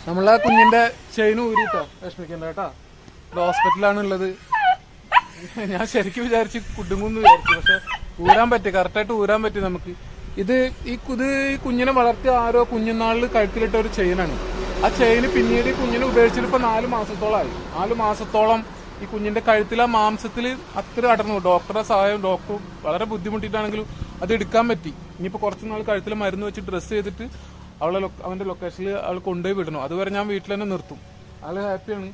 നമ്മളെ കുഞ്ഞിന്റെ ചെയിൻ ഊരിട്ടോ, വിഷമിക്കണ്ട കേട്ടാ. ഹോസ്പിറ്റലാണ് ഉള്ളത്. ഞാൻ ശരിക്കും വിചാരിച്ച് കുടുങ്ങുന്ന് വിചാരിച്ചു, പക്ഷെ ഊരാൻ പറ്റി, കറക്റ്റായിട്ട് ഊരാൻ പറ്റി നമുക്ക്. ഇത് ഈ കുഞ്ഞിനെ വളർത്തിയ ആരോ കുഞ്ഞുനാളിൽ കഴുത്തിലിട്ട ഒരു ചെയിനാണ്. ആ ചെയിന് പിന്നീട് ഈ കുഞ്ഞിനെ ഉപയോഗിച്ചിട്ട് ഇപ്പൊ 4 മാസത്തോളമായി. 4 മാസത്തോളം ഈ കുഞ്ഞിന്റെ കഴുത്തിലെ മാംസത്തിൽ അത്ര അടർന്നു. ഡോക്ടറെ സഹായം, ഡോക്ടർ വളരെ ബുദ്ധിമുട്ടിയിട്ടാണെങ്കിലും അത് എടുക്കാൻ പറ്റി. ഇനിയിപ്പോ കുറച്ച് നാൾ കഴുത്തിൽ മരുന്ന് വെച്ച് ഡ്രസ്സ് ചെയ്തിട്ട് അവന്റെ ലൊക്കേഷനിൽ അവൾ കൊണ്ടുപോയി വിടണം. അതുവരെ ഞാൻ വീട്ടിൽ തന്നെ നിർത്തും. ആള് ഹാപ്പിയാണ്.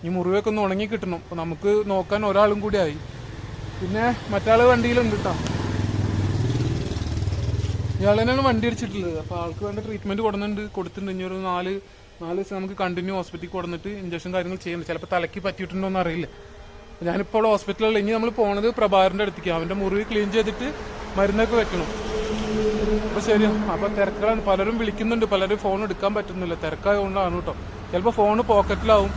ഈ മുറിവൊക്കെ ഒന്ന് ഉണങ്ങി കിട്ടണം. അപ്പൊ നമുക്ക് നോക്കാൻ ഒരാളും കൂടി ആയി. പിന്നെ മറ്റാള് വണ്ടിയിലുണ്ട് കേട്ടോ. ഇയാൾ തന്നെയാണ് വണ്ടി അടിച്ചിട്ടുള്ളത്. അപ്പൊ ആൾക്ക് വേണ്ട ട്രീറ്റ്മെന്റ് കൊടുത്തിട്ടുണ്ട്. ഇനി ഒരു 4 ദിവസം നമുക്ക് കണ്ടിന്യൂ ഹോസ്പിറ്റലിൽ കൊടുത്തിട്ട് ഇഞ്ചക്ഷൻ കാര്യങ്ങൾ ചെയ്യണം. ചിലപ്പോൾ തലയ്ക്ക് പറ്റിയിട്ടുണ്ടോ എന്ന് അറിയില്ല. ഞാനിപ്പോൾ ഹോസ്പിറ്റലിൽ ഇനി നമ്മൾ പോണത് പ്രഭാകരന്റെ അടുത്തേക്ക്. അവന്റെ മുറിവ് ക്ലീൻ ചെയ്തിട്ട് മരുന്നൊക്കെ വെക്കണം. അപ്പൊ ശരി. അപ്പൊ തിരക്കുകളാണ്, പലരും വിളിക്കുന്നുണ്ട്, പലരും ഫോൺ എടുക്കാൻ പറ്റുന്നില്ല. തിരക്കായതുകൊണ്ടാണ് കേട്ടോ. ചിലപ്പോൾ ഫോണ് പോക്കറ്റിലാവും,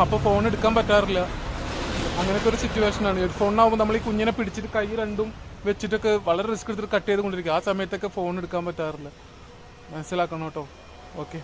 അപ്പൊ ഫോൺ എടുക്കാൻ പറ്റാറില്ല. അങ്ങനത്തെ ഒരു സിറ്റുവേഷനാണ്. ഹെഡ്ഫോണിനാവുമ്പോൾ നമ്മൾ ഈ കുഞ്ഞിനെ പിടിച്ചിട്ട് കൈ രണ്ടും വെച്ചിട്ടൊക്കെ വളരെ റിസ്ക് എടുത്തിട്ട് കട്ട് ചെയ്തുകൊണ്ടിരിക്കുക. ആ സമയത്തൊക്കെ ഫോൺ എടുക്കാൻ പറ്റാറില്ല. മനസ്സിലാക്കണം കേട്ടോ. ഓക്കെ.